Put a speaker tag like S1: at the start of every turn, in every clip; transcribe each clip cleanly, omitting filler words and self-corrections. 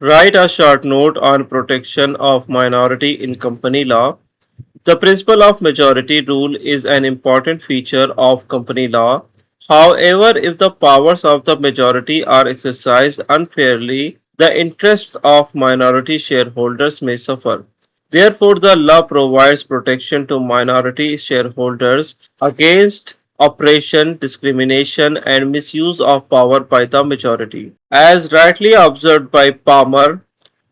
S1: Write a short note on protection of minority in company law. The principle of majority rule is an important feature of company law. However, if the powers of the majority are exercised unfairly, the interests of minority shareholders may suffer. Therefore, the law provides protection to minority shareholders against oppression, discrimination, and misuse of power by the majority. As rightly observed by Palmer,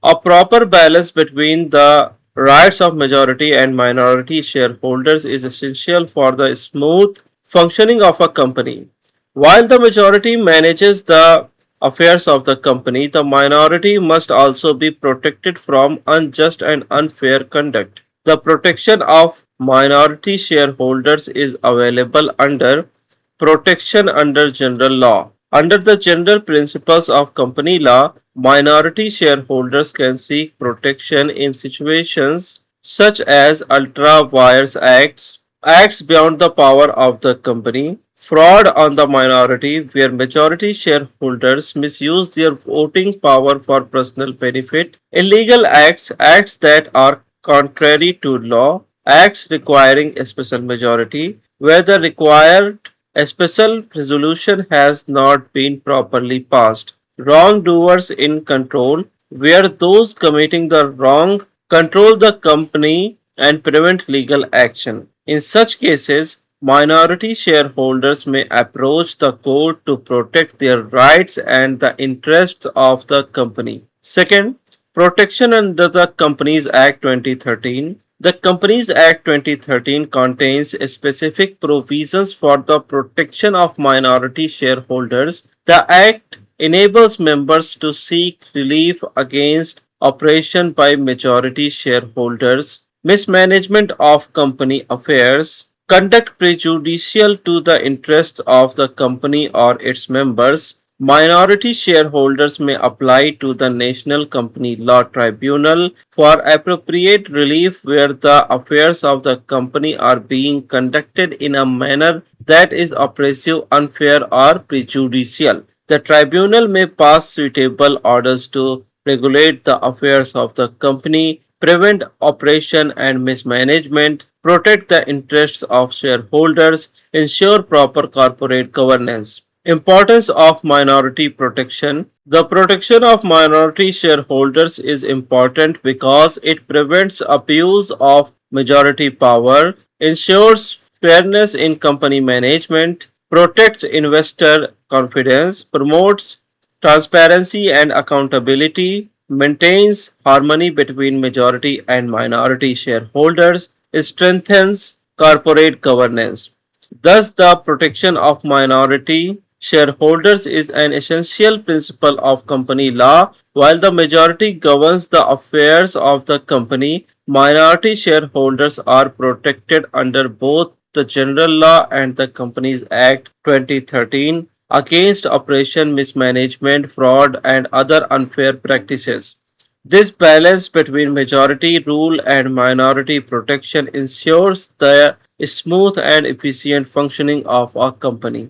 S1: a proper balance between the rights of majority and minority shareholders is essential for the smooth functioning of a company. While the majority manages the affairs of the company, the minority must also be protected from unjust and unfair conduct. The protection of minority shareholders is available under protection under general law. Under the general principles of company law, minority shareholders can seek protection in situations such as ultra vires acts, acts beyond the power of the company, fraud on the minority where majority shareholders misuse their voting power for personal benefit, illegal acts, acts that are contrary to law, acts requiring a special majority, where the required a special resolution has not been properly passed. Wrongdoers in control, where those committing the wrong control the company and prevent legal action. In such cases, minority shareholders may approach the court to protect their rights and the interests of the company. Second, protection under the Companies Act 2013. The Companies Act 2013 contains specific provisions for the protection of minority shareholders. The Act enables members to seek relief against oppression by majority shareholders, mismanagement of company affairs, conduct prejudicial to the interests of the company or its members. Minority shareholders may apply to the National Company Law Tribunal for appropriate relief where the affairs of the company are being conducted in a manner that is oppressive, unfair, or prejudicial. The tribunal may pass suitable orders to regulate the affairs of the company, prevent oppression and mismanagement, protect the interests of shareholders, ensure proper corporate governance. Importance of minority protection. The protection of minority shareholders is important because it prevents abuse of majority power, ensures fairness in company management, protects investor confidence, promotes transparency and accountability, maintains harmony between majority and minority shareholders, strengthens corporate governance. Thus, the protection of minority shareholders is an essential principle of company law. While the majority governs the affairs of the company, minority shareholders are protected under both the General Law and the Companies Act 2013 against oppression, mismanagement, fraud, and other unfair practices. This balance between majority rule and minority protection ensures the smooth and efficient functioning of a company.